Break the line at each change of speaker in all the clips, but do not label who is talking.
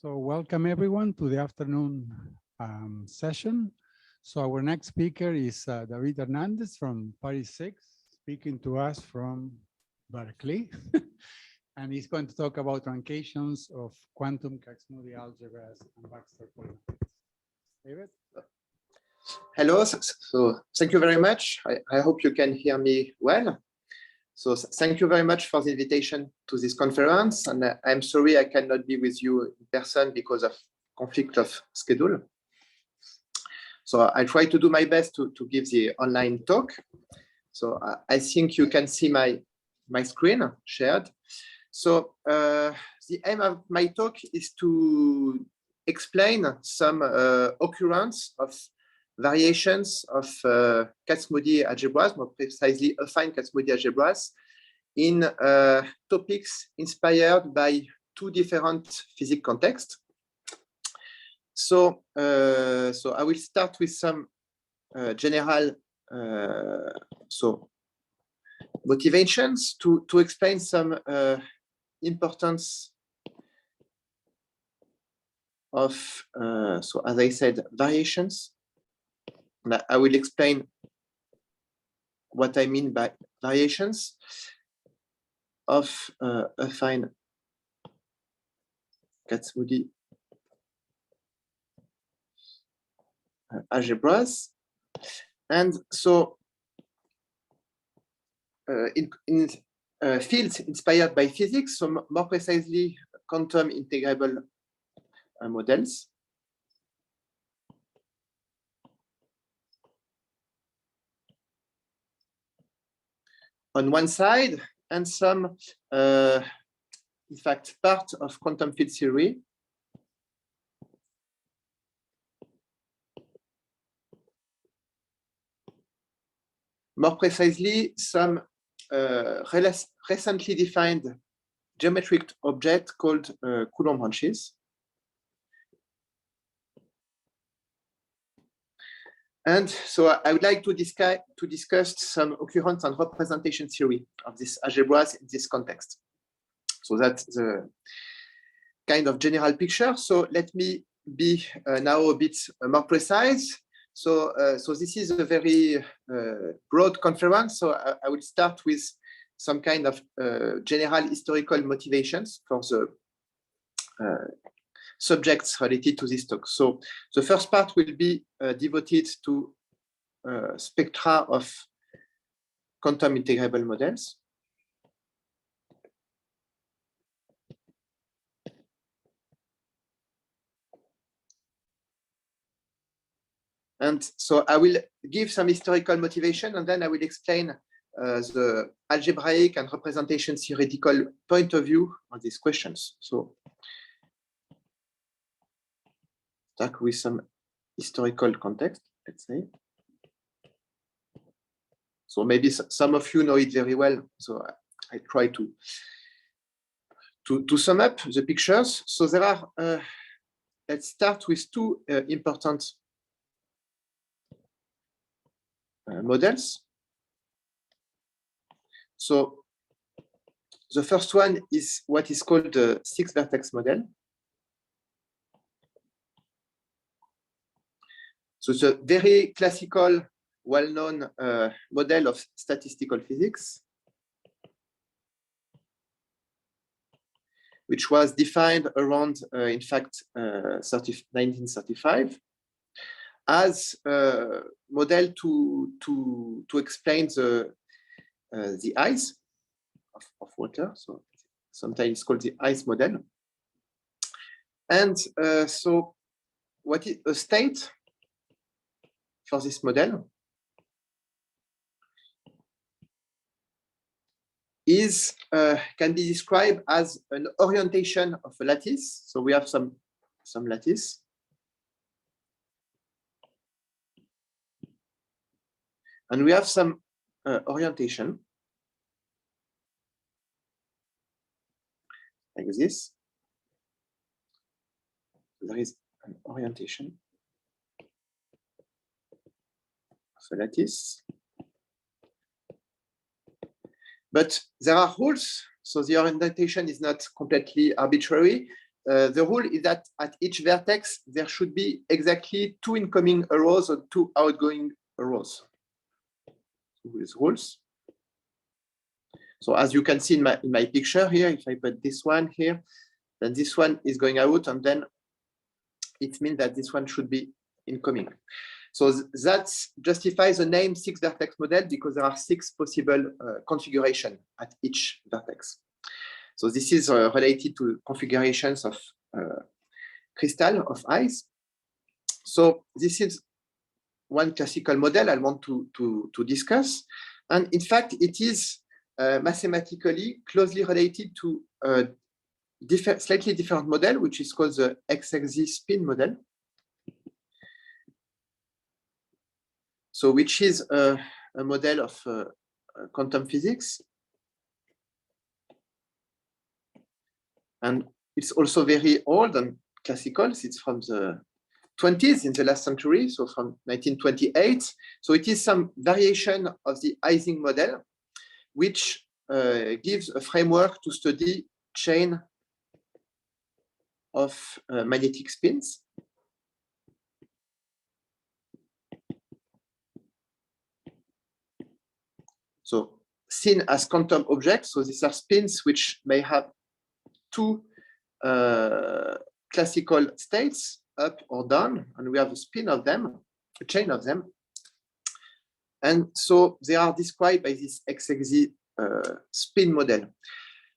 So welcome everyone to the afternoon session. So our next speaker is David Hernandez from Paris 6, speaking to us from Berkeley. And he's going to talk about truncations of quantum Kac-Moody algebras and Baxter Formula. David?
Hello, so thank you very much. I hope you can hear me well. So thank you very much for the invitation to this conference. And I'm sorry I cannot be with you in person because of conflict of schedule. So I try to do my best to give the online talk. So I think you can see my screen shared. So the aim of my talk is to explain some occurrence of variations of Kac-Moody algebras, more precisely affine Kac-Moody algebras, in topics inspired by two different physics contexts. So, I will start with some general motivations to explain some importance of, as I said, variations. I will explain what I mean by variations of affine Kac-Moody algebras. And so in fields inspired by physics, so more precisely quantum integrable models. On one side, and some, in fact, part of quantum field theory. More precisely, some recently defined geometric object called Coulomb branches. And so I would like to discuss some occurrence and representation theory of these algebras in this context. So that's the kind of general picture. So let me be now a bit more precise. So this is a very broad conference. So I will start with some kind of general historical motivations for the subjects related to this talk. So the first part will be devoted to spectra of quantum integrable models. And so I will give some historical motivation, and then I will explain the algebraic and representation theoretical point of view on these questions. So start with some historical context, let's say. So maybe some of you know it very well. So I try to sum up the pictures. So there are, let's start with two important models. So the first one is what is called the 6-vertex model. So it's a very classical, well-known model of statistical physics, which was defined around, in fact, 1935, as a model to explain the ice of water. So sometimes it's called the ice model. And so what is a state for this model is can be described as an orientation of a lattice. So we have some lattice. And we have some orientation like this. There is an orientation of a lattice. But there are rules, so the orientation is not completely arbitrary. the rule is that at each vertex, there should be exactly 2 incoming arrows and 2 outgoing arrows. With rules. So as you can see in my picture here, if I put this one here, then this one is going out, and then it means that this one should be incoming. So that justifies the name 6 vertex model, because there are 6 possible configurations at each vertex. So this is related to configurations of crystal of ice. So this is one classical model I want to discuss. And in fact, it is mathematically closely related to a slightly different model, which is called the Xaxis spin model. So which is a model of quantum physics. And it's also very old and classical. It's from the 20s in the last century, so from 1928. So it is some variation of the Ising model, which gives a framework to study chain of magnetic spins. So seen as quantum objects, so these are spins which may have 2 classical states, up or down, and we have a spin of them, a chain of them. And so they are described by this Xaxis spin model.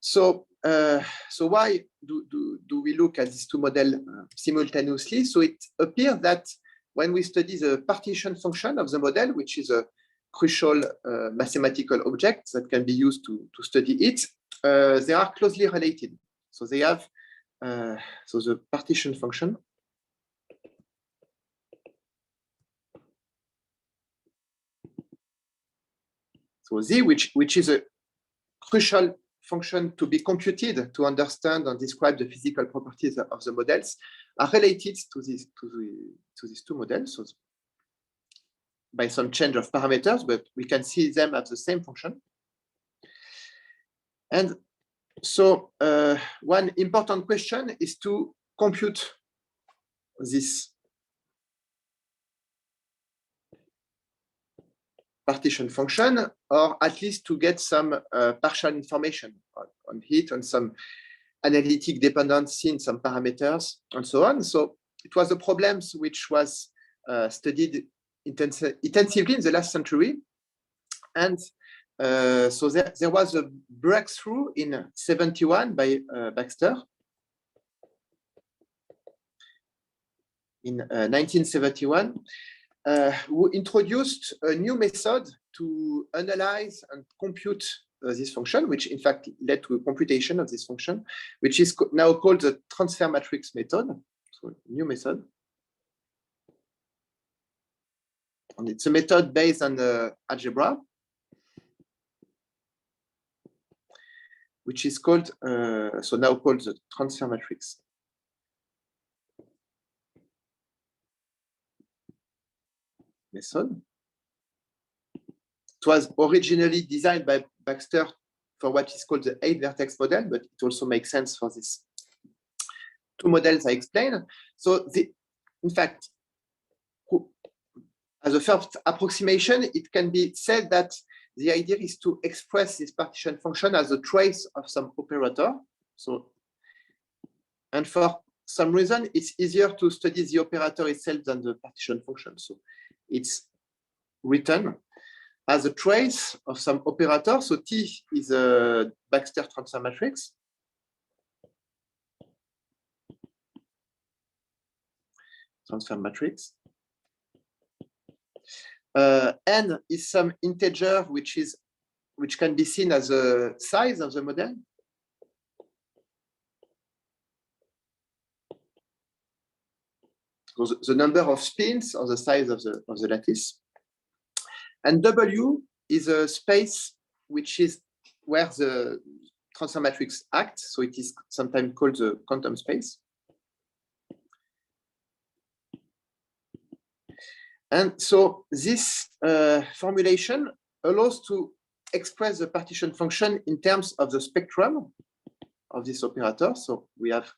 So, so why do we look at these 2 models simultaneously? So it appears that when we study the partition function of the model, which is a crucial mathematical object that can be used to study it, they are closely related. So they have, so the partition function so Z, which is a crucial function to be computed to understand and describe the physical properties of the models, are related to these 2 models. So by some change of parameters, but we can see them as the same function. And so one important question is to compute this partition function, or at least to get some partial information on it, and some analytic dependency in some parameters, and so on. So it was a problem which was studied intensively in the last century. And so there was a breakthrough in 71 by Baxter. In 1971, who introduced a new method to analyze and compute this function, which in fact led to a computation of this function, which is now called the transfer matrix method. So new method. And it's a method based on the algebra, which is called, so now called the transfer matrix. Method. It was originally designed by Baxter for what is called the 8-vertex model, but it also makes sense for these 2 models I explained. So in fact, as a first approximation, it can be said that the idea is to express this partition function as a trace of some operator. So, and for some reason, it's easier to study the operator itself than the partition function. So it's written as a trace of some operator. So T is a Baxter transfer matrix. Transfer matrix. N is some integer which can be seen as a size of the model. So the number of spins or the size of the lattice. And W is a space which is where the transfer matrix acts. So it is sometimes called the quantum space. And so this formulation allows to express the partition function in terms of the spectrum of this operator. So we have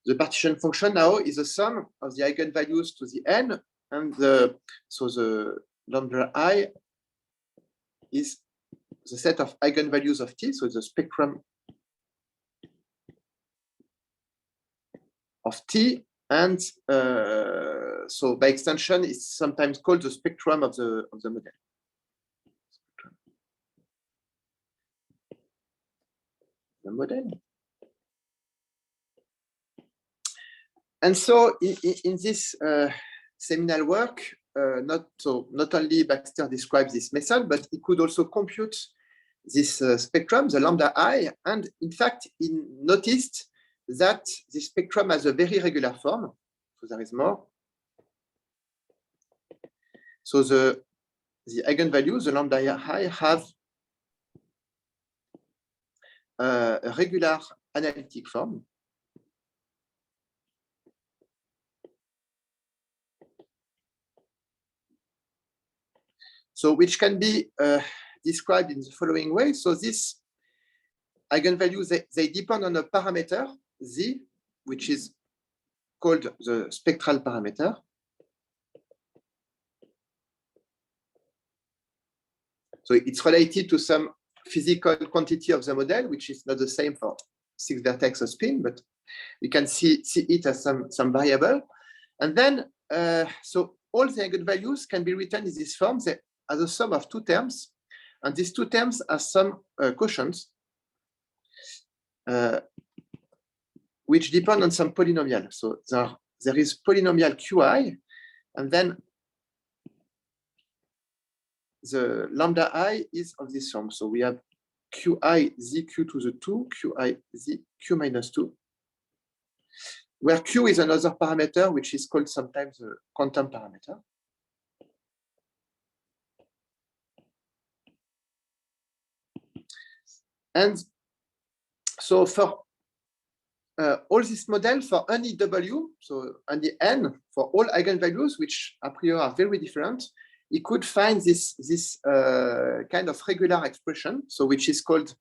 The partition function now is the sum of the eigenvalues to the n, and so the lambda I is the set of eigenvalues of t, so the spectrum of t, and so by extension, it's sometimes called the spectrum of the model. The model. And so in this seminal work, not only Baxter describes this method, but he could also compute this spectrum, the lambda I, and in fact, he noticed that the spectrum has a very regular form. So there is more. So the eigenvalues, the lambda I, have a regular analytic form. So which can be described in the following way. So these eigenvalues, they depend on a parameter, z, which is called the spectral parameter. So it's related to some physical quantity of the model, which is not the same for 6 vertex of spin, but we can see it as some variable. And then, so all the eigenvalues can be written in this form as a sum of 2 terms. And these 2 terms are some quotients, which depend on some polynomial. So there is polynomial qi, and then the lambda I is of this form. So we have qi z q to the 2, qi z q minus 2, where q is another parameter, which is called sometimes a quantum parameter. And so for all this model, for any w, so any n, for all eigenvalues, which a priori are very different, he could find this kind of regular expression, so which is called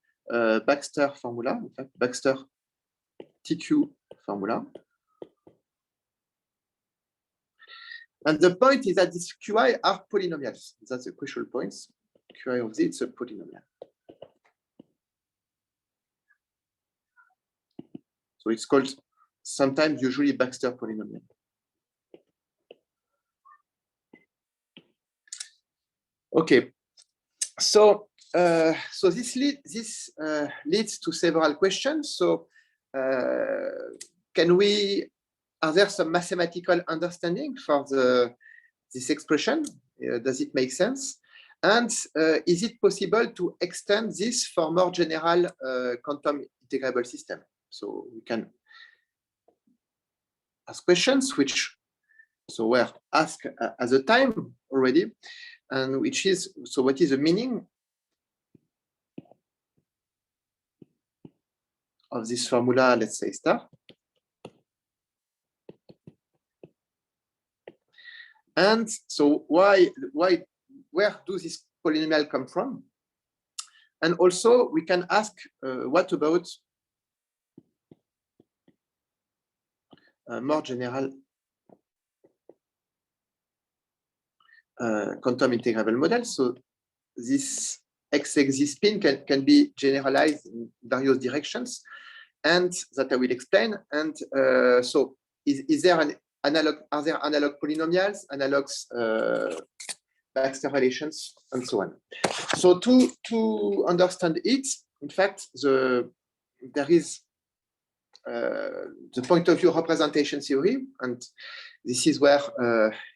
Baxter formula, in fact, Baxter TQ formula. And the point is that these qi are polynomials. That's the crucial point. Qi of z, it's a polynomial. So it's called sometimes, usually, Baxter polynomial. Okay, so this leads to several questions. So are there some mathematical understanding for this expression? Does it make sense? And is it possible to extend this for more general quantum integrable system? So we can ask questions which were asked at the time already, and which is, so what is the meaning of this formula, let's say star? And so where do this polynomial come from? And also we can ask what about more general quantum integrable model. So this Xaxis spin can be generalized in various directions, and that I will explain. And so is there an analog? Are there analog polynomials, analogs, Baxter relations, and so on? So to understand it, in fact, there is the point of view representation theory, and this is where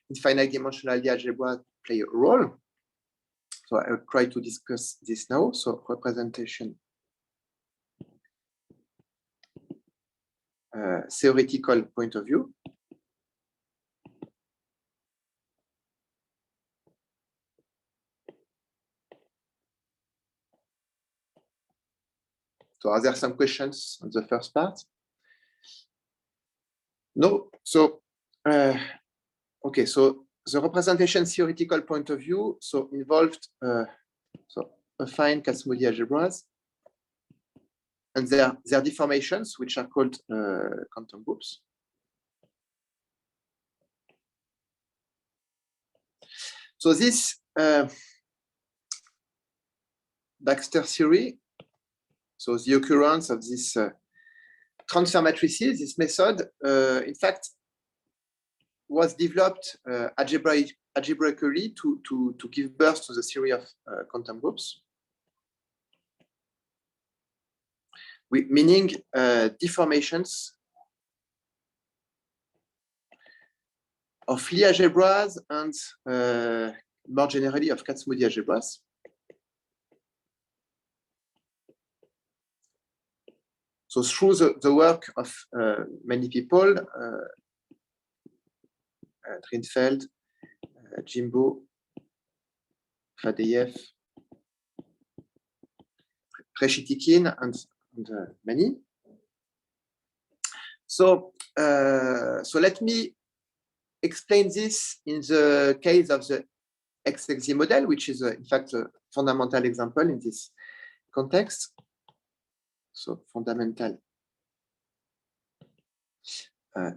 infinite dimensional algebra play a role. So I'll try to discuss this now. So representation theoretical point of view. So are there some questions on the first part? No. So okay. So the representation theoretical point of view involved so affine Kac-Moody algebras and their deformations, which are called quantum groups. So this Baxter theory, so the occurrence of this transfer matrices, this method, in fact, was developed algebraically to give birth to the theory of quantum groups, meaning deformations of Lie algebras and more generally of Kac-Moody algebras. So through the work of many people, Drinfeld, Jimbo, Fadeev, Reshetykhin, and many. So let me explain this in the case of the Xaxis model, which is in fact a fundamental example in this context. So fundamental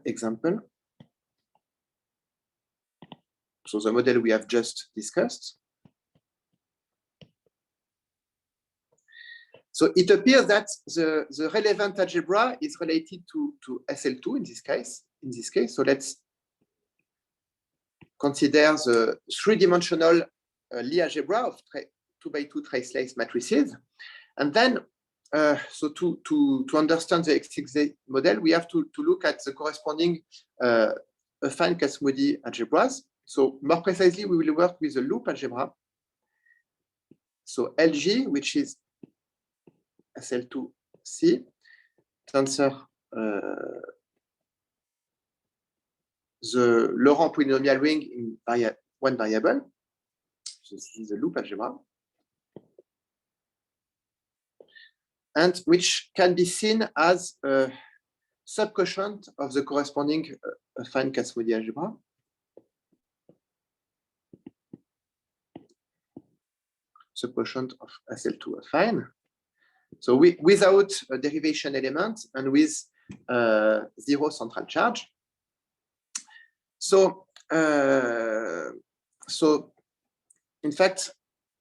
example. So the model we have just discussed. So it appears that the relevant algebra is related to SL2 in this case. So let's consider the three-dimensional Lie algebra of 2x2 traceless matrices. And then, so to understand the Xaxis model, we have to look at the corresponding affine Kac-Moody algebras. So more precisely, we will work with the loop algebra. So LG, which is SL2C, tensor the Laurent polynomial ring in one variable. So this is the loop algebra. And which can be seen as a subquotient of the corresponding affine Kac-Moody algebra. Subquotient of SL2 affine. So without a derivation element and with zero central charge. So in fact,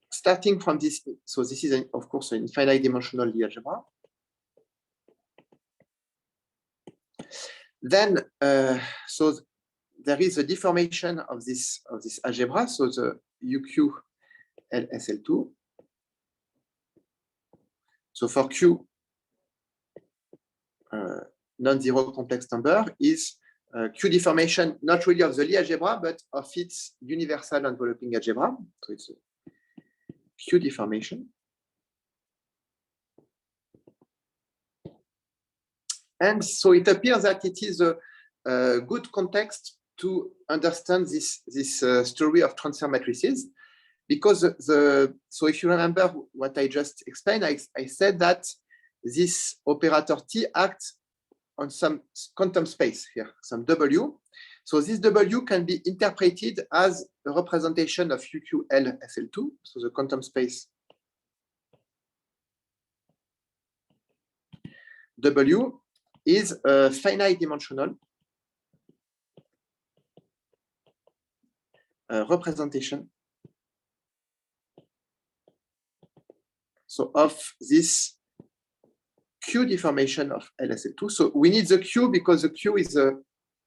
starting from this, so this is of course an infinite dimensional Lie algebra. Then so there is a deformation of this algebra. So the UQ LSL2. So for Q, non-zero complex number is Q deformation, not really of the Lie algebra, but of its universal enveloping algebra. So it's a Q deformation. And so it appears that it is a good context to understand this story of transfer matrices. Because so if you remember what I just explained, I said that this operator T acts on some quantum space here, some W. So this W can be interpreted as a representation of UQL SL2, so the quantum space W is a finite dimensional representation so of this Q deformation of LSL2. So we need the Q because the Q is a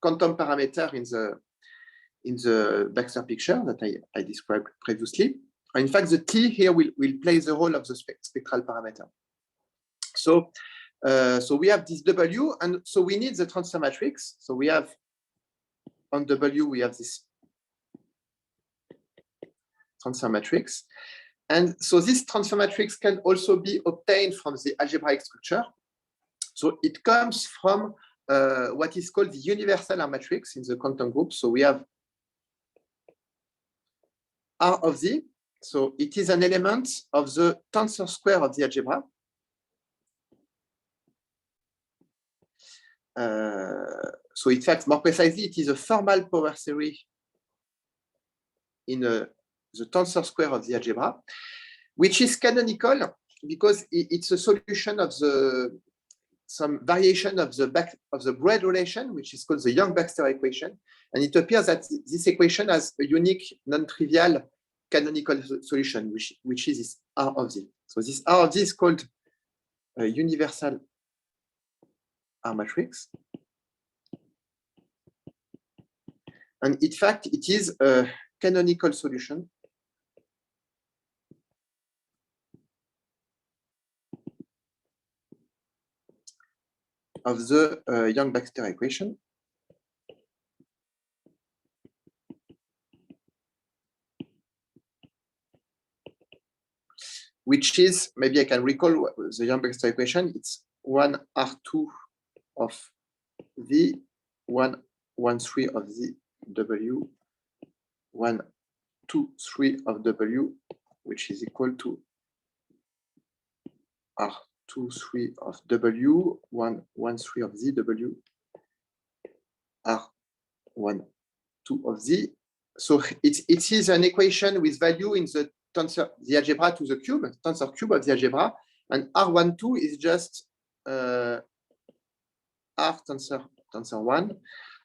quantum parameter in the Baxter picture that I described previously. And in fact, the T here will play the role of the spectral parameter. So we have this W, and so we need the transfer matrix. So we have on W, we have this transfer matrix. And so this transfer matrix can also be obtained from the algebraic structure. So it comes from what is called the universal R matrix in the quantum group. So we have R of Z. So it is an element of the tensor square of the algebra. So in fact, more precisely, it is a formal power theory in the tensor square of the algebra, which is canonical because it's a solution of some variation of the Braid relation, which is called the Young-Baxter equation. And it appears that this equation has a unique, non-trivial canonical solution, which is this R of Z. So this R of Z is called a universal R matrix. And in fact, it is a canonical solution of the Young-Baxter equation. Which is, maybe I can recall the Young-Baxter equation. It's 1 R2 of V, 1 1 3 of Z W, 1 2 3 of W, which is equal to R2 3 of W, 1 1 3 of Z W, R1 2 of Z. So it is an equation with value in the tensor, the algebra to the cube, tensor cube of the algebra, and R12 is just R tensor 1,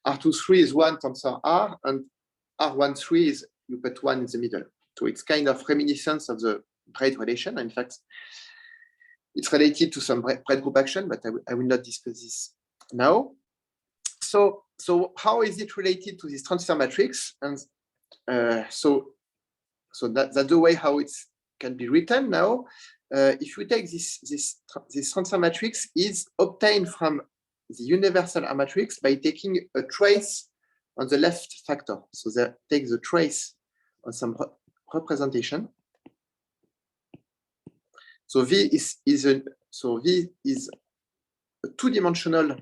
R23 is 1 tensor R, and R13 is you put 1 in the middle. So it's kind of reminiscence of the Braid relation. In fact, it's related to some Braid group action, but I will not discuss this now. So how is it related to this transfer matrix? And so that's the way how it can be written now. If we take this transfer matrix is obtained from the universal R matrix by taking a trace on the left factor. So that takes the trace on some representation. So V is a two-dimensional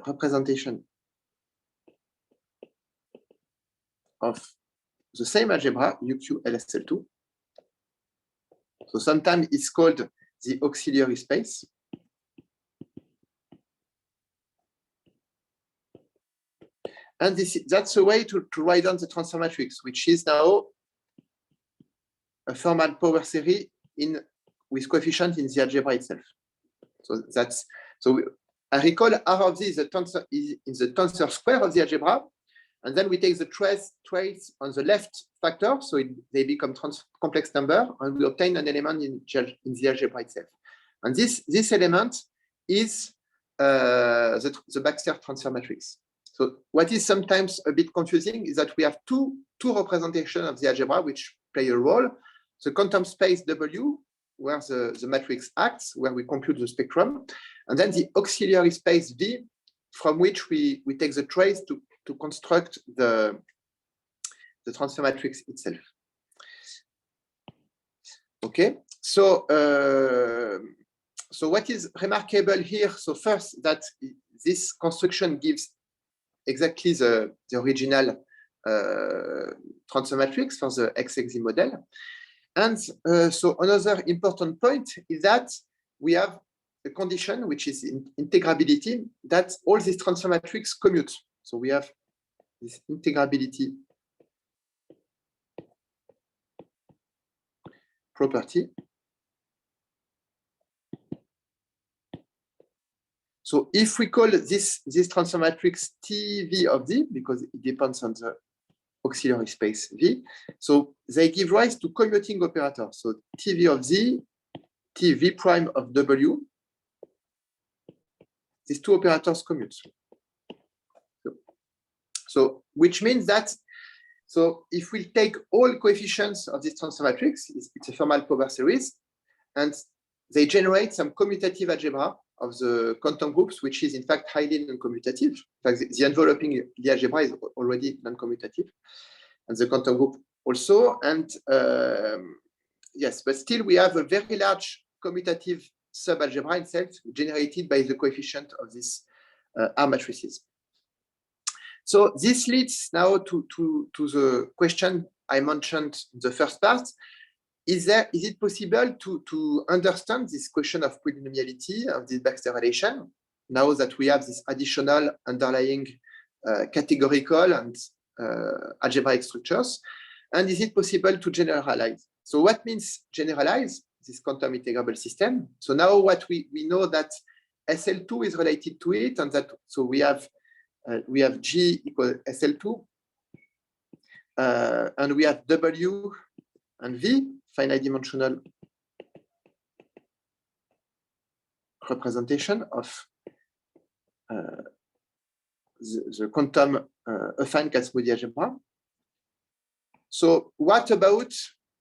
representation of the same algebra, UQ LSL2. So sometimes it's called the auxiliary space. And that's a way to write down the transfer matrix, which is now a formal power series with coefficient in the algebra itself. So I recall R of Z is in the tensor square of the algebra, and then we take the trace on the left factor, so they become complex number, and we obtain an element in the algebra itself. And this element is the Baxter transfer matrix. So what is sometimes a bit confusing is that we have two representations of the algebra which play a role. The quantum space W, where the matrix acts, where we compute the spectrum, and then the auxiliary space V, from which we take the trace to construct the transfer matrix itself. Okay, so what is remarkable here? So first, that this construction gives exactly the original transfer matrix for the XXZ model. And so another important point is that we have a condition which is in integrability, that all these transfer matrix commute. So we have this integrability property. So if we call this transfer matrix TV of Z, because it depends on the auxiliary space V, so they give rise to commuting operators. So TV of Z, TV prime of W, these two operators commute. So which means that, so if we take all coefficients of this transfer matrix, it's a formal power series, and they generate some commutative algebra of the quantum groups, which is in fact highly non-commutative. In fact, the enveloping the algebra is already non-commutative, and the quantum group also. And yes, but still we have a very large commutative subalgebra itself generated by the coefficient of these R matrices. So this leads now to the question I mentioned in the first part. Is it possible to understand this question of polynomiality of this Baxter relation now that we have this additional underlying categorical and algebraic structures? And is it possible to generalize So what means generalize this quantum integrable system? So now what we know that SL2 is related to it, and that so we have G equal SL2, and we have W and V, finite dimensional representation of the quantum affine Kac-Moody algebra. So what about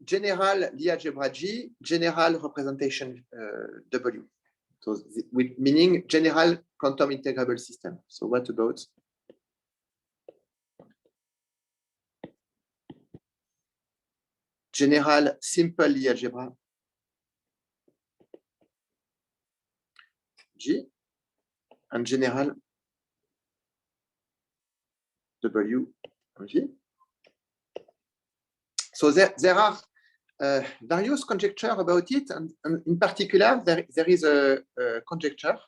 general Lie algebra G, general representation W? So meaning general quantum integrable system. So what about general simple Lie algebra G and general W and V? So there are various conjectures about it, and in particular, there is a conjecture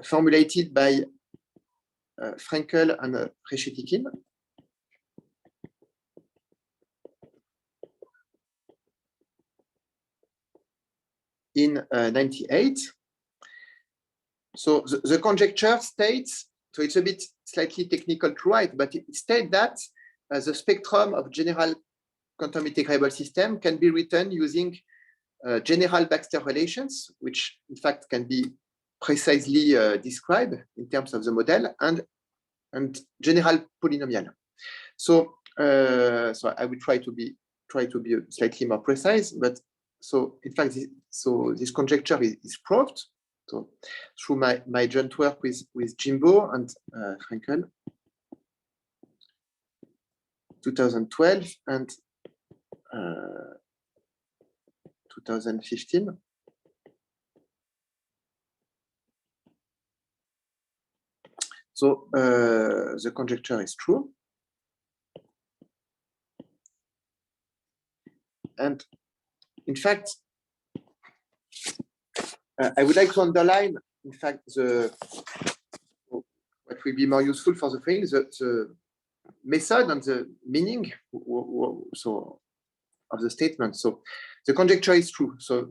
formulated by Frankel and Reshetkin. In 98. So the conjecture states, so it's a bit slightly technical to write, but it states that the spectrum of general quantum integrable system can be written using general Baxter relations, which in fact can be precisely described in terms of the model, and general polynomial. So so I will try to be slightly more precise, but so in fact, this conjecture is proved. So through my joint work with Jimbo and Frankel, 2012 and 2015. So the conjecture is true. And in fact, I would like to underline, in fact, what will be more useful for the thing, the method and the meaning so of the statement. So the conjecture is true. So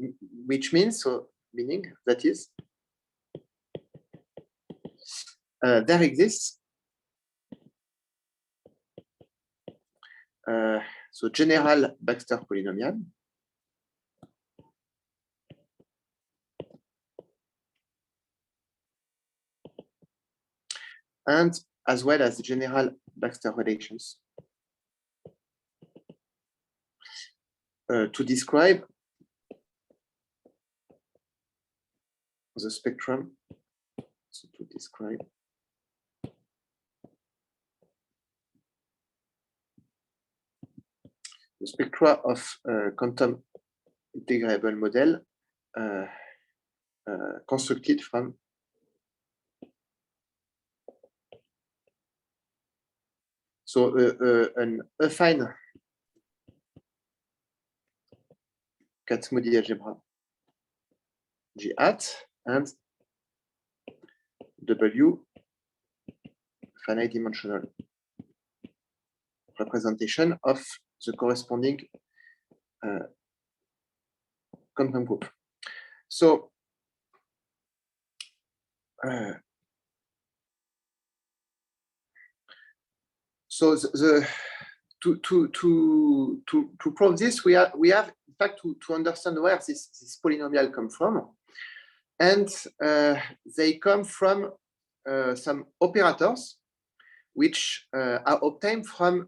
which means, so meaning that is, there exists so general Baxter polynomial and as well as general Baxter relations to describe the spectrum. So to describe the spectra of quantum integrable model constructed from so an affine Kac-Moody algebra G hat and W finite dimensional representation of the corresponding quantum group. So so to prove this, we have in fact to understand where this polynomial come from, and they come from some operators which are obtained from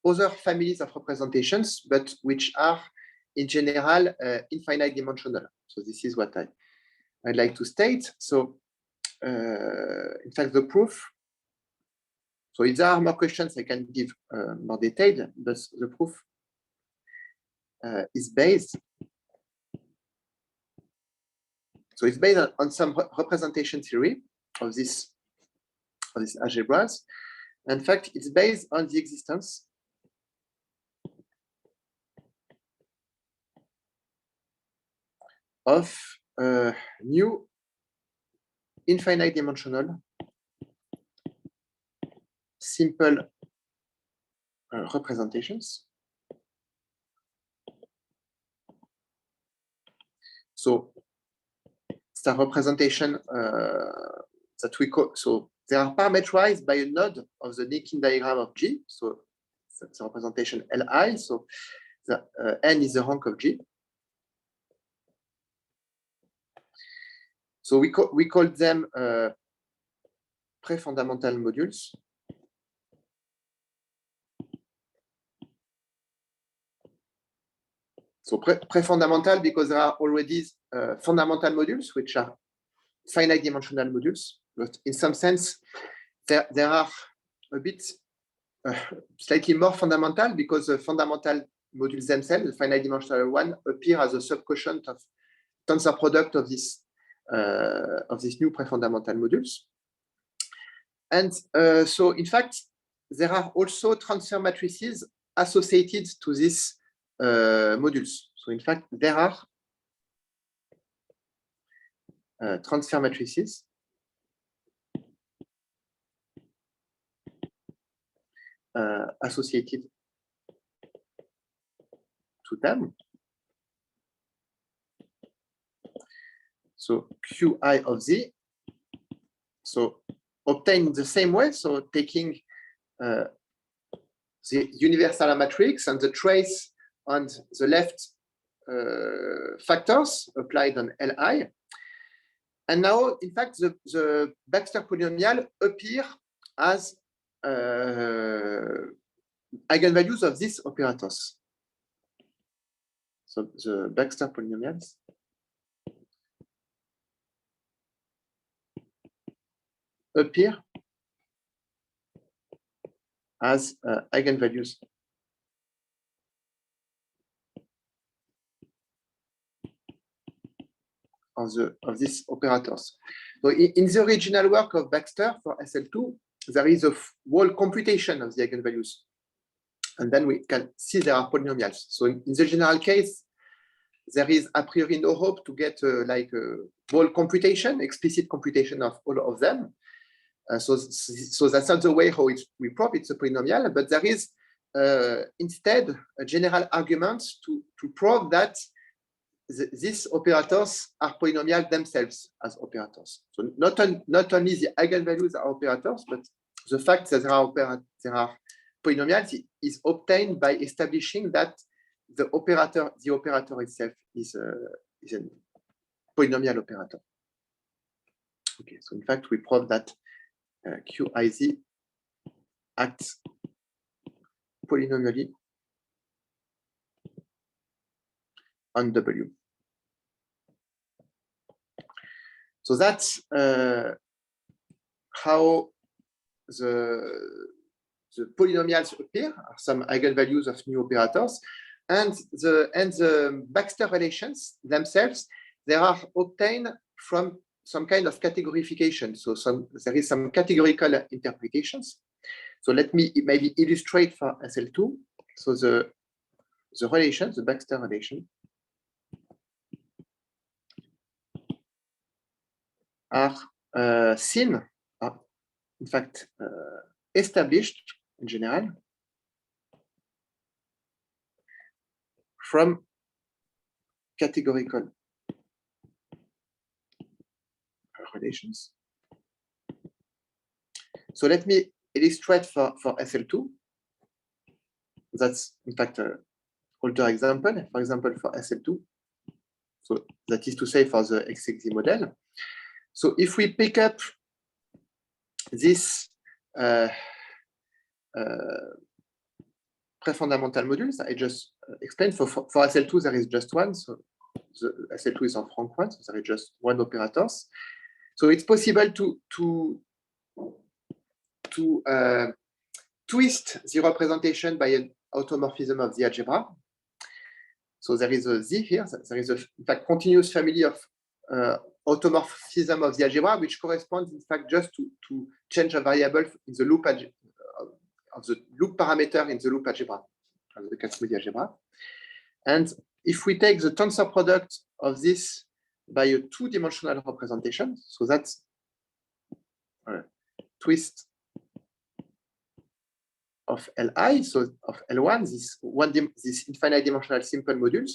other families of representations, but which are in general infinite dimensional. So this is what I'd like to state. So in fact, the proof. So if there are more questions, I can give more detailed, but the proof is based. So it's based on some representation theory of this algebras. In fact, it's based on the existence of new infinite dimensional simple representations. So it's a representation that we call, so they are parameterized by a node of the linking diagram of G. So that's a representation Li. So the N is the rank of G. So we call them pre-fundamental modules. So pre-fundamental because there are already fundamental modules, which are finite dimensional modules. But in some sense, there are a bit slightly more fundamental because the fundamental modules themselves, the finite dimensional one, appear as a subquotient of tensor product of these new pre-fundamental modules. And so, in fact, there are also transfer matrices associated to these modules. So, in fact, there are transfer matrices associated to them. So Qi of Z, so obtained the same way, so taking the universal matrix and the trace on the left factors applied on Li. And now, in fact, the Baxter polynomial appear as eigenvalues of these operators. So the Baxter polynomials appear as eigenvalues of these operators. So in the original work of Baxter for SL2, there is a whole computation of the eigenvalues. And then we can see there are polynomials. So in the general case, there is a priori no hope to get like a whole computation, explicit computation of all of them. So that's not the way how we prove it's a polynomial, but there is instead a general argument to prove that these operators are polynomial themselves as operators. So not only the eigenvalues are operators, but the fact that there are polynomials is obtained by establishing that the operator itself is a polynomial operator. Okay, so in fact we prove that Qiz acts polynomially on W. So that's how the polynomials appear, are some eigenvalues of new operators, and the Baxter relations themselves, they are obtained from some kind of categorification. So there is some categorical interpretations. So let me maybe illustrate for SL2. So the relation, the Baxter relation, are seen, in fact, established in general from categorical relations. So let me illustrate for SL2. That's in fact an older example. For example, for SL2. So that is to say for the Xaxis model. So if we pick up this pre-fundamental modules I just explained, for SL2 there is just one. So the SL2 is on rank 1, so there is just one operators. So it's possible to twist the representation by an automorphism of the algebra. So there is a Z here. There is in fact continuous family of automorphism of the algebra, which corresponds in fact just to change a variable in the loop of the loop parameter in the loop algebra, of the KacMoody algebra. And if we take the tensor product of this by a two-dimensional representation, so that's twist of Li, so of L1, this infinite dimensional simple modules.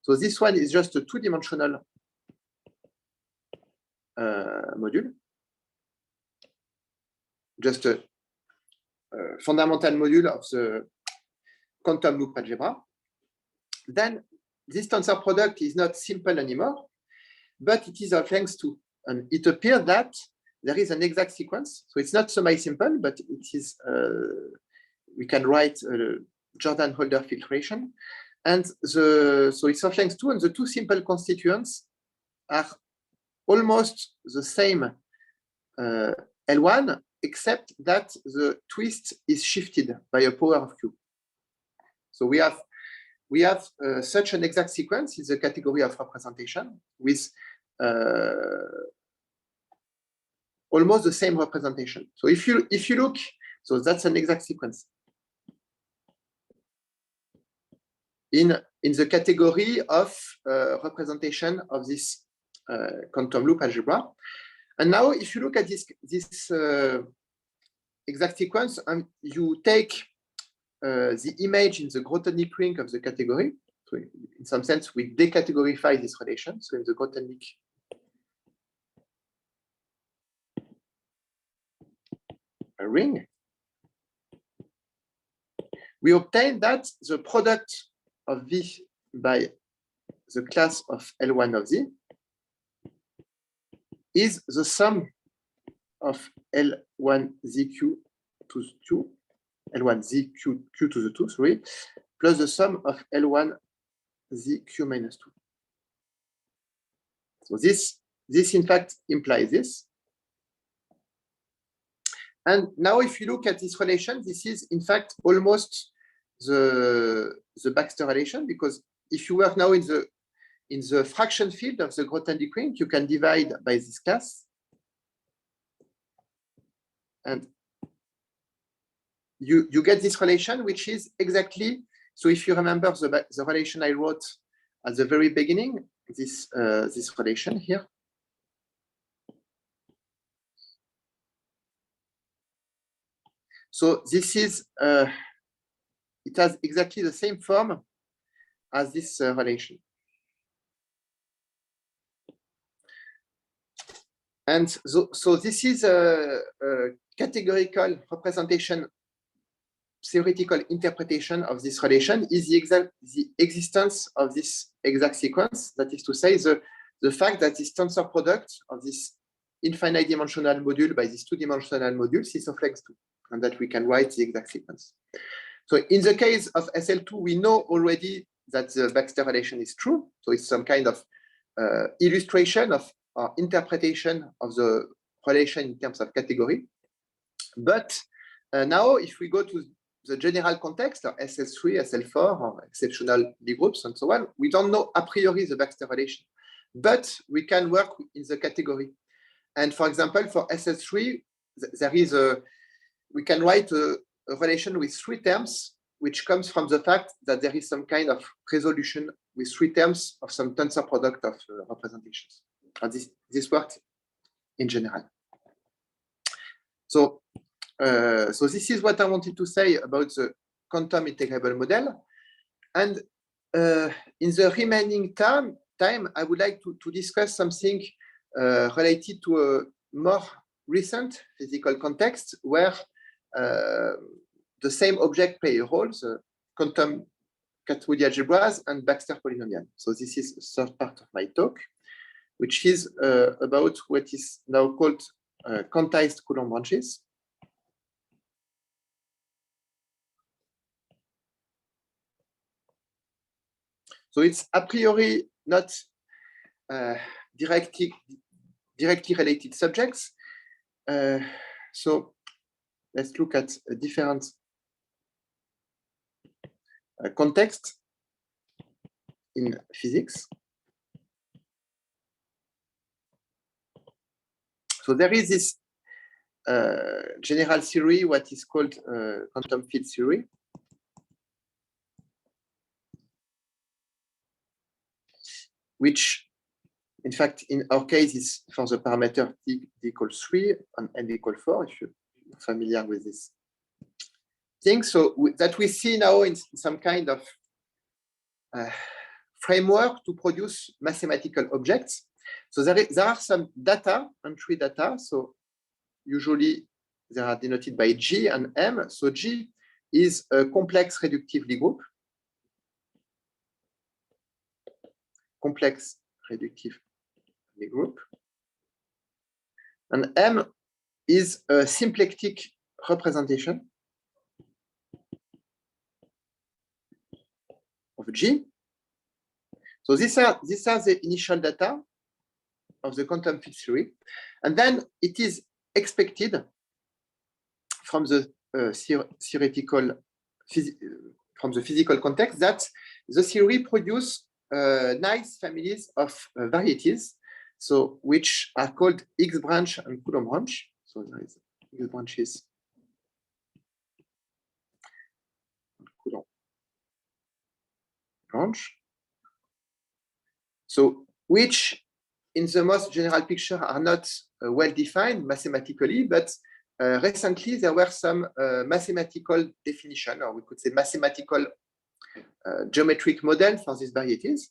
So this one is just a two-dimensional module, just a fundamental module of the quantum loop algebra. Then this tensor product is not simple anymore, but it is thanks to, and it appears that there is an exact sequence. So it's not semi-simple, but it is, we can write Jordan-Holder filtration. And so it's thanks to, and the two simple constituents are almost the same L1, except that the twist is shifted by a power of Q. So we have such an exact sequence in the category of representation with almost the same representation. So if you look, so that's an exact sequence in the category of representation of this quantum loop algebra. And now, if you look at this exact sequence, and you take the image in the Grothendieck ring of the category. So in some sense, we decategorify this relation. So in the Grothendieck ring, we obtain that the product of V by the class of L1 of Z is the sum of L1 ZQ to 2, L1 ZQ Q to the 2, sorry, plus the sum of L1 ZQ minus 2. So this in fact implies this. And now if you look at this relation, this is in fact almost the Baxter relation, because if you work now in the fraction field of the Grothendieck ring, you can divide by this class. And you get this relation, which is exactly, so if you remember the relation I wrote at the very beginning, this relation here. So this is, it has exactly the same form as this relation. And so this is a categorical representation, theoretical interpretation of this relation is the existence of this exact sequence. That is to say, the fact that this tensor product of this infinite dimensional module by these two-dimensional modules is of flex 2, and that we can write the exact sequence. So in the case of SL2, we know already that the Baxter relation is true. So it's some kind of illustration of our interpretation of the relation in terms of category. But now, if we go to the general context of SL3, SL4, or exceptional Lie groups, and so on, we don't know a priori the Baxter relation, but we can work in the category. And for example, for SL3, there is we can write a relation with three terms, which comes from the fact that there is some kind of resolution with three terms of some tensor product of representations. And this works in general. So this is what I wanted to say about the quantum integrable model. And in the remaining time, I would like to discuss something related to a more recent physical context where the same object play a role, the quantum Kac-Moody algebras and Baxter polynomial. So this is the third part of my talk, which is about what is now called quantized Coulomb branches. So it's a priori not directly related subjects. So let's look at a different context in physics. So there is this general theory, what is called quantum field theory. Which, in fact, in our case, is for the parameter t equals 3 and n equals 4, if you're familiar with this thing that we see now in some kind of framework to produce mathematical objects. So there are some data, entry data. So usually they are denoted by G and M. So G is a complex reductive Lie group. Complex reductive Lie group. And M is a symplectic representation of G. So these are the initial data of the quantum field theory. And then it is expected from the theoretical, from the physical context that the theory produce nice families of varieties, so which are called X branch and Coulomb branch. So there is X branches, Coulomb branch. So which in the most general picture are not well defined mathematically, but recently there were some mathematical definition, or we could say mathematical geometric model for these varieties.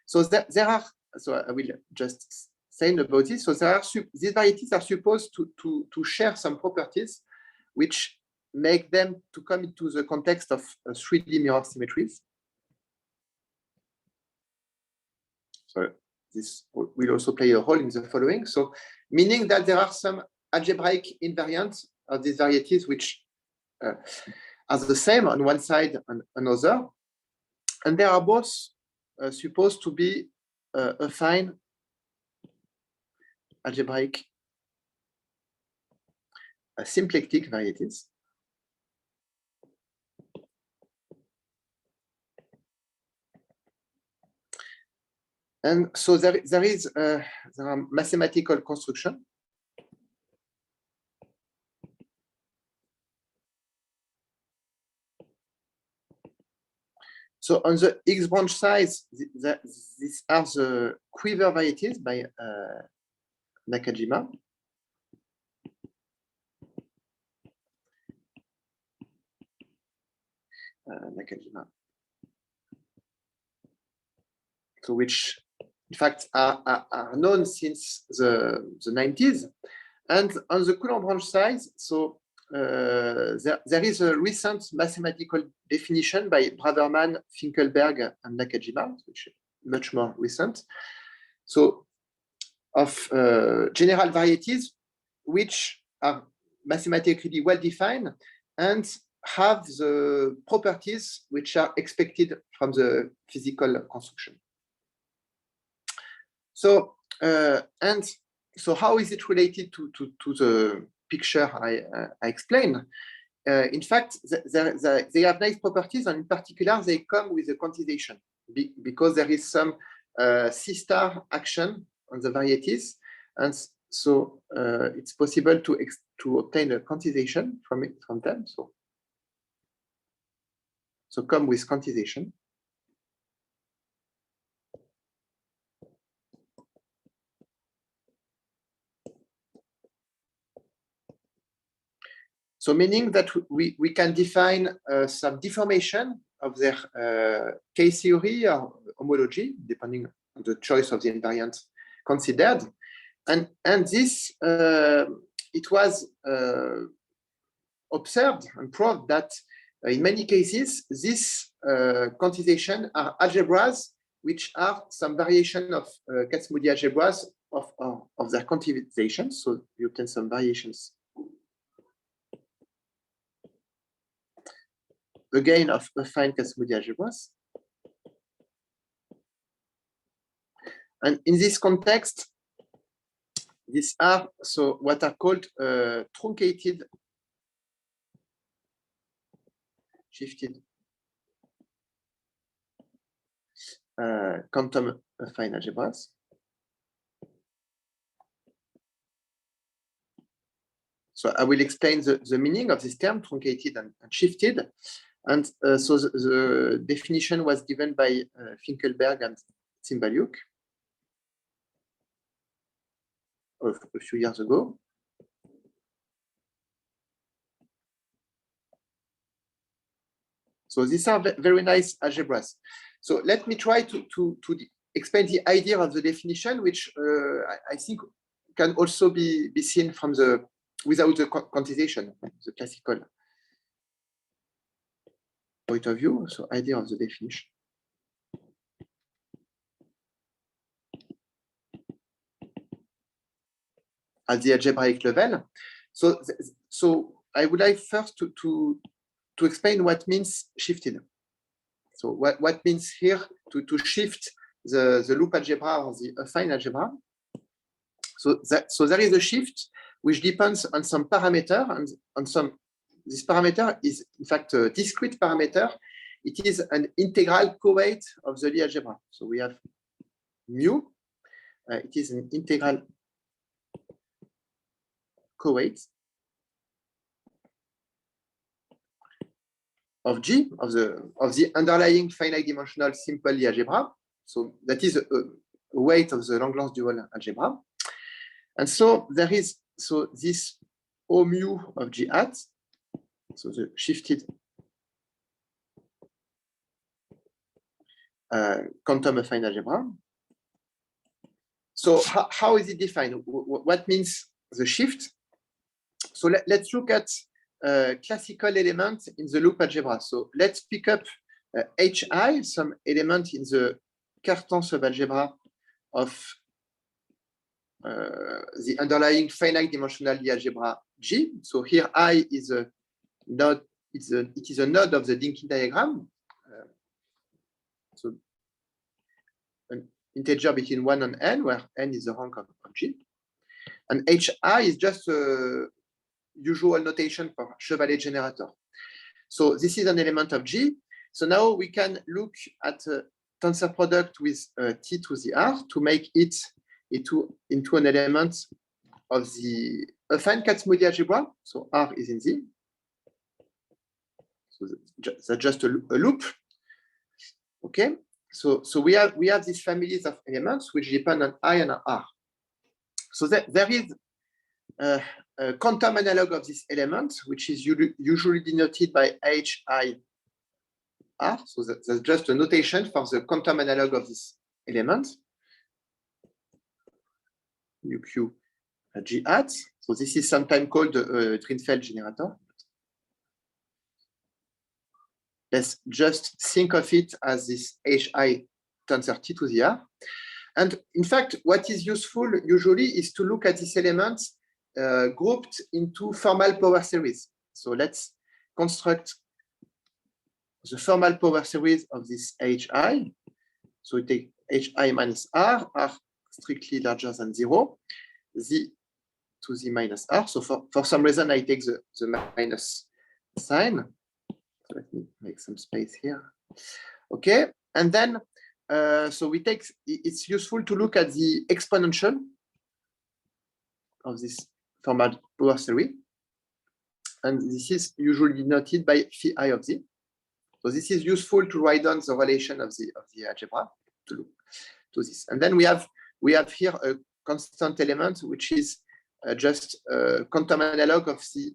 So there are, so I will just say about this. So there are these varieties are supposed to share some properties which make them to come into the context of 3D mirror symmetries. So this will also play a role in the following. So meaning that there are some algebraic invariants of these varieties which are the same on one side and another. And they are both supposed to be affine algebraic symplectic varieties. And so there are mathematical construction. So on the X branch size, these are the quiver varieties by Nakajima. So which in fact are known since the 90s. And on the Coulomb branch size, so there is a recent mathematical definition by Braverman, Finkelberg, and Nakajima, which is much more recent. So of general varieties which are mathematically well defined and have the properties which are expected from the physical construction. So and so how is it related to the picture I explained? In fact, they have nice properties, and in particular, they come with a quantization because there is some C-star action on the varieties, and so it's possible to obtain a quantization from them. So come with quantization. So meaning that we can define some deformation of their K-theory or homology, depending on the choice of the invariant considered. And this, it was observed and proved that in many cases, this quantization are algebras, which are some variation of Kac-Moody algebras of their quantization. So you obtain some variations again of affine Kac-Moody algebras. And in this context, these are so what are called truncated shifted quantum affine algebras. So I will explain the meaning of this term, truncated and shifted. And so the definition was given by Finkelberg and Tsimbaliuk a few years ago. So these are very nice algebras. So let me try to explain the idea of the definition, which I think can also be seen from the without the quantization, the classical point of view. So idea of the definition. At the algebraic level. So I would like first to explain what means shifted. So what means here to shift the loop algebra or the affine algebra. So there is a shift which depends on some parameter, and on this parameter is in fact a discrete parameter. It is an integral co-weight of the Lie algebra. So we have mu. It is an integral co-weight of G of the underlying finite dimensional simple Lie algebra. So that is a weight of the Langlands dual algebra. And so there is this O mu of G hat, so the shifted quantum affine algebra. So how is it defined? What means the shift? So let's look at classical elements in the loop algebra. So let's pick up Hi, some element in the Cartan subalgebra of the underlying finite dimensional Lie algebra G. So here I is a node. It is a node of the Dynkin diagram. So an integer between 1 and n, where n is the rank of G. And Hi is just a usual notation for Chevalier generator. So this is an element of G. So now we can look at a tensor product with T to the R to make it into an element of the affine KacMoody algebra. So R is in Z. So that's just a loop. Okay. So we have these families of elements which depend on I and on R. So there is a quantum analog of this element, which is usually denoted by HI R. So that's just a notation for the quantum analog of this element. UQ G hat. So this is sometimes called a Drinfeld generator. Let's just think of it as this HI tensor T to the R. And in fact, what is useful usually is to look at these elements grouped into formal power series. So let's construct the formal power series of this HI. So we take HI minus R strictly larger than 0, Z to the minus R. So for some reason, I take the minus sign. So let me make some space here. Okay, and then so we take, it's useful to look at the exponential of this formal power series. And this is usually denoted by phi I of Z. So this is useful to write down the relation of the algebra to this. And then we have here a constant element, which is just a quantum analog of the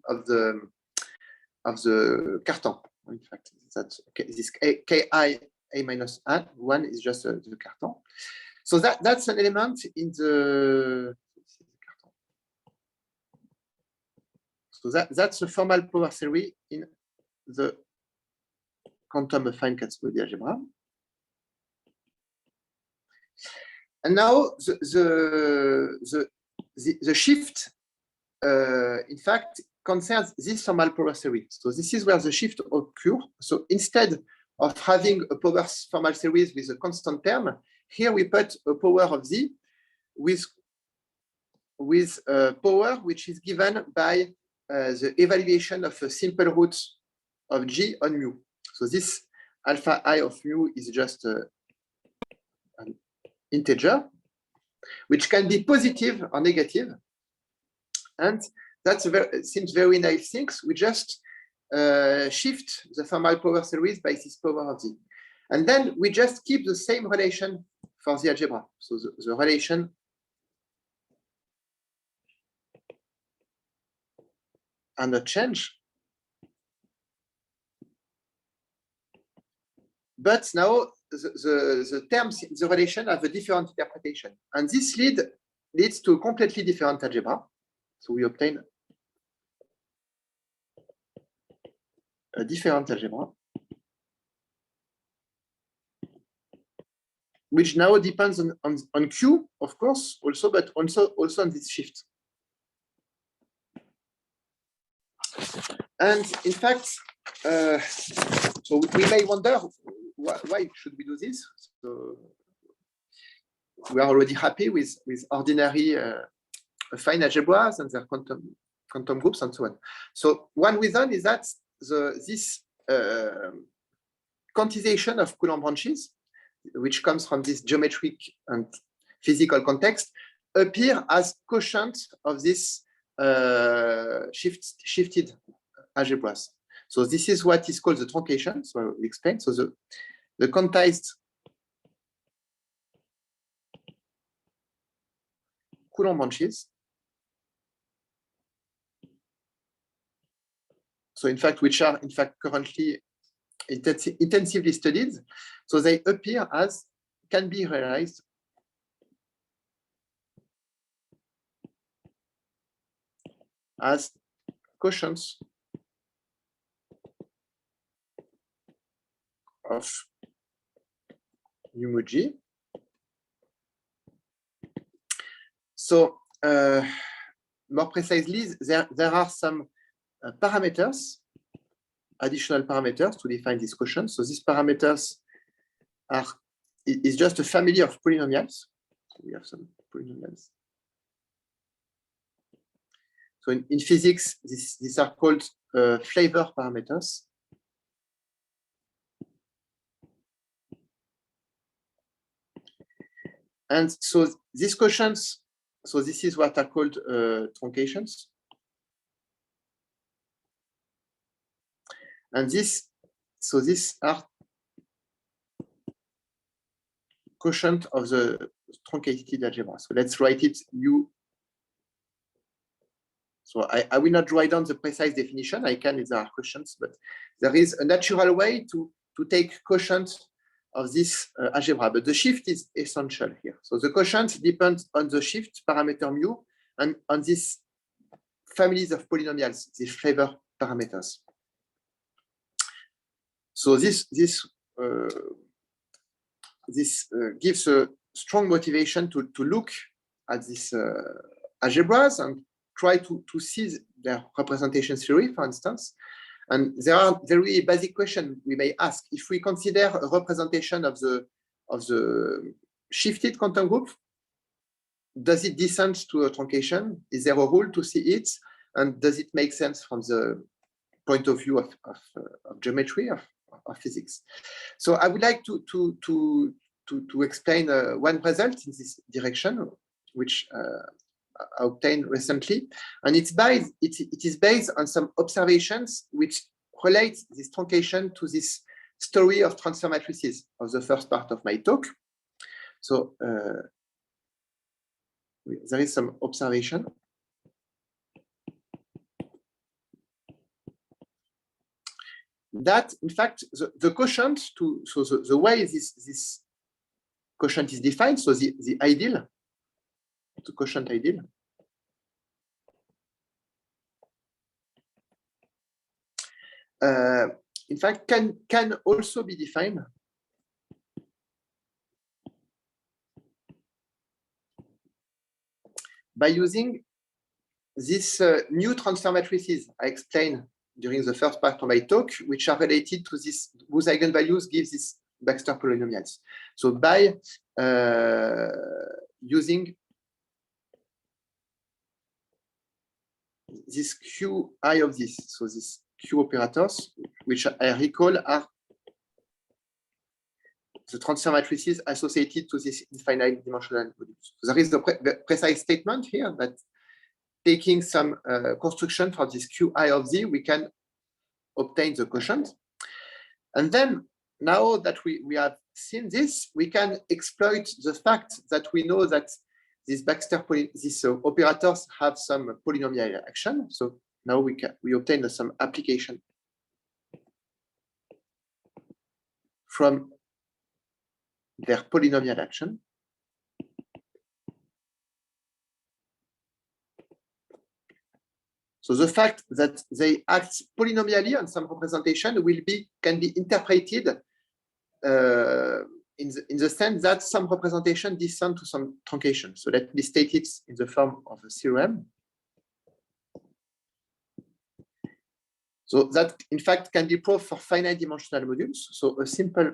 Cartan. In fact, that's okay, this Ki A minus 1 is just the Cartan. So that's an element in the. So that's a formal power series in the quantum affine KacMoody algebra. And now the shift, in fact, concerns this formal power series. So this is where the shift occurs. So instead of having a power formal series with a constant term, here we put a power of Z with a power which is given by the evaluation of a simple root of G on mu. So this alpha I of mu is just an integer, which can be positive or negative. And that's seems very nice things. We just shift the formal power series by this power of Z. And then we just keep the same relation for the algebra. So the relation are not changed. but now the terms in the relation have a different interpretation. And this leads to a completely different algebra. So we obtain a different algebra, which now depends on Q, of course, also, but also on this shift. And in fact, so we may wonder, why should we do this? So we are already happy with ordinary fine algebras and their quantum groups and so on. So one reason is that this quantization of Coulomb branches, which comes from this geometric and physical context, appear as quotient of this shifted algebras. So this is what is called the truncation. So I will explain. So the quantized Coulomb branches. So in fact, which are in fact currently intensively studied. So they appear as, can be realized as quotients of mu G. So more precisely, there are some parameters, additional parameters to define this quotient. So these parameters is just a family of polynomials. So we have some polynomials. So in physics, these are called flavor parameters. And so these quotients, so this is what are called truncations. And these are quotient of the truncated algebra. So let's write it U. So I will not write down the precise definition. I can if there are questions, but there is a natural way to take quotient of this algebra. But the shift is essential here. So the quotient depends on the shift parameter mu and on these families of polynomials, these flavor parameters. So this gives a strong motivation to look at these algebras and try to see their representation theory, for instance. And there are very basic questions we may ask. If we consider a representation of the shifted quantum group, does it descend to a truncation? Is there a rule to see it? And does it make sense from the point of view of geometry, of physics? So I would like to explain one result in this direction, which I obtained recently, and it is based on some observations which relate this truncation to this story of transfer matrices of the first part of my talk. So there is some observation. That in fact the quotient so the way this quotient is defined, so the ideal, the quotient ideal, in fact can also be defined by using this new transfer matrices I explained during the first part of my talk, which are related to this, whose eigenvalues give this Baxter polynomials. So by using this Qi of this, so these Q operators, which I recall are the transfer matrices associated to this infinite dimensional modules. So there is the precise statement here that taking some construction for this Qi of z, we can obtain the quotient. And then now that we have seen this, we can exploit the fact that we know that these these operators have some polynomial action. So now we obtain some application from their polynomial action. So the fact that they act polynomially on some representation can be interpreted in the sense that some representation descend to some truncation. So let me state it in the form of a theorem. So that, in fact, can be proved for finite dimensional modules. So a simple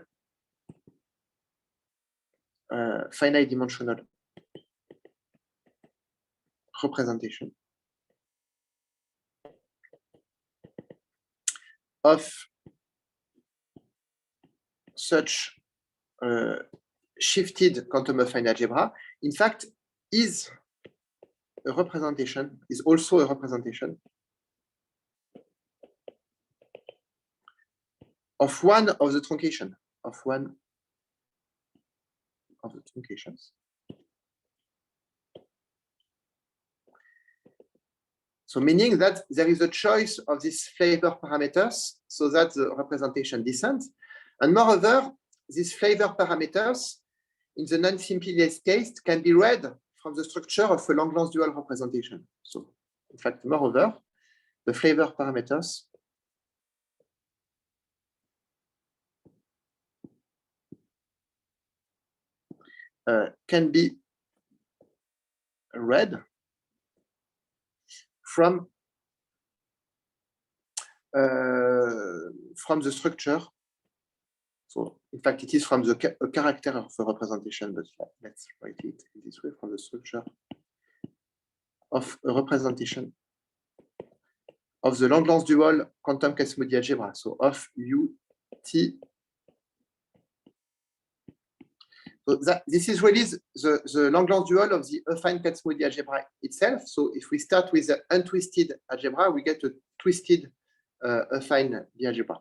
finite dimensional representation of such shifted quantum affine algebra, in fact, is also a representation of one of the truncations. So meaning that there is a choice of these flavor parameters so that the representation descends. And moreover, these flavor parameters in the non-simplest case can be read from the structure of a Lagrange dual representation. So in fact, moreover, the flavor parameters can be read from the structure. So in fact, it is from the character of the representation, but let's write it this way, from the structure of a representation of the Lagrange dual quantum Kac-Moody algebra. So of UT. So this is really the Lagrange dual of the affine Kac-Moody algebra itself. So if we start with the untwisted algebra, we get a twisted affine algebra.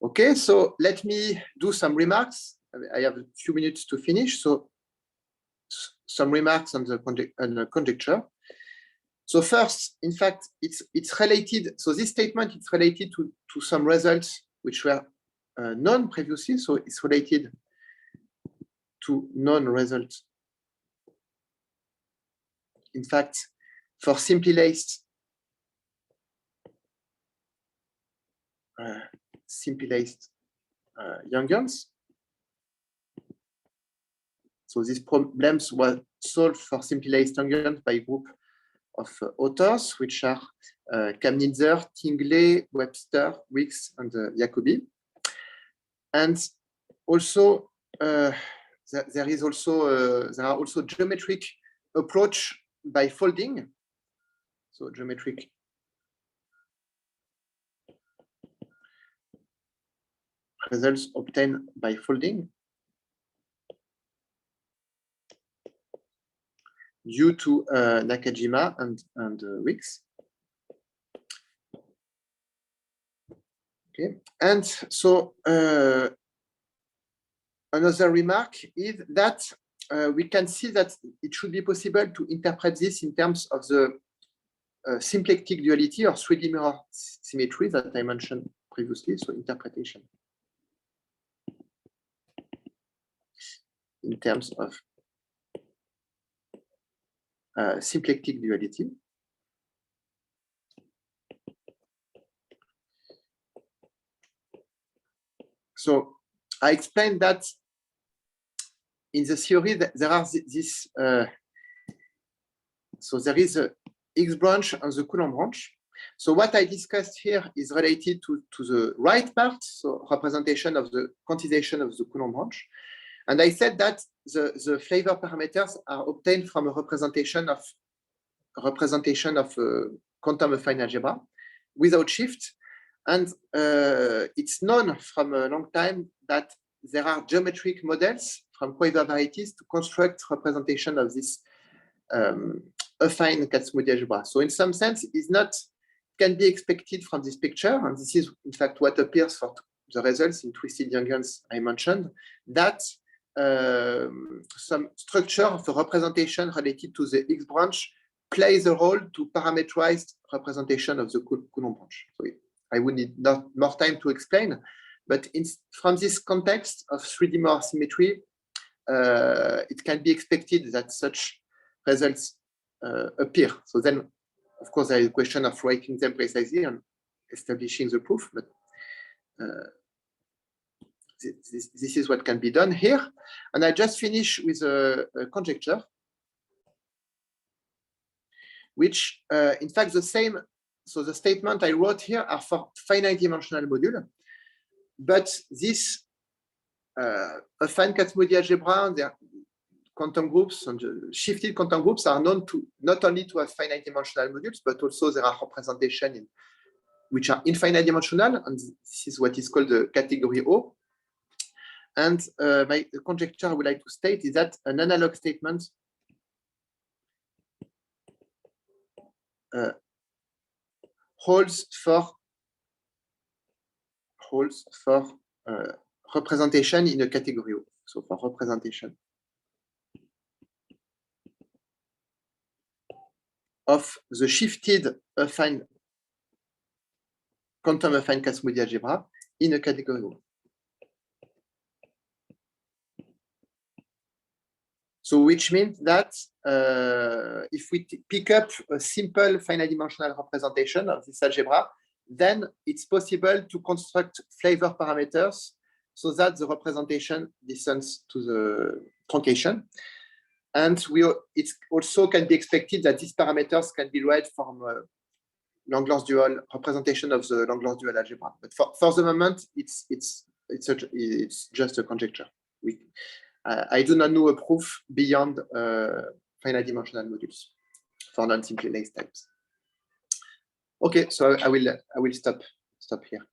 Okay, so let me do some remarks. I have a few minutes to finish. So some remarks on the conjecture. So first, in fact, it's related. So this statement is related to some results which were known previously. So it's related to known results. In fact, for simply laced Youngians. So these problems were solved for simply laced Youngians by a group of authors, which are Kamnitzer, Tingley, Webster, Weeks, and Jacobi. And also, there are also geometric approach by folding. So geometric results obtained by folding due to Nakajima and Weeks. Okay, and so another remark is that we can see that it should be possible to interpret this in terms of the symplectic duality or 3D mirror symmetry that I mentioned previously. So interpretation in terms of symplectic duality. So I explained that in the theory that there are this, so there is a X branch and the Coulomb branch. So what I discussed here is related to the right part, so representation of the quantization of the Coulomb branch. And I said that the flavor parameters are obtained from a representation of quantum affine algebra without shift. And it's known from a long time that there are geometric models from quaver varieties to construct representation of this affine Kac-Moody algebra. So in some sense, can be expected from this picture, and this is in fact what appears for the results in twisted Youngians I mentioned, that some structure of a representation related to the X branch plays a role to parameterized representation of the Coulomb branch. So I would need more time to explain. But from this context of 3D more symmetry, it can be expected that such results appear. So then, of course, there is a question of writing them precisely and establishing the proof. But this is what can be done here. And I just finish with a conjecture, which, in fact, the same. So the statement I wrote here are for finite dimensional module, but this affine Kac-Moody algebra and their quantum groups and shifted quantum groups are known to not only to have finite dimensional modules, but also there are representations which are infinite dimensional, and this is what is called the category O. And my conjecture I would like to state is that an analog statement holds for representation in a category O. So for representation of the shifted affine quantum affine Kac-Moody algebra in a category O. So which means that if we pick up a simple finite dimensional representation of this algebra, then it's possible to construct flavor parameters so that the representation descends to the truncation. And it also can be expected that these parameters can be derived from Langlands dual representation of the Langlands dual algebra. But for the moment, it's just a conjecture. I do not know a proof beyond finite dimensional modules for non-simply laced types. Okay, so I will stop here.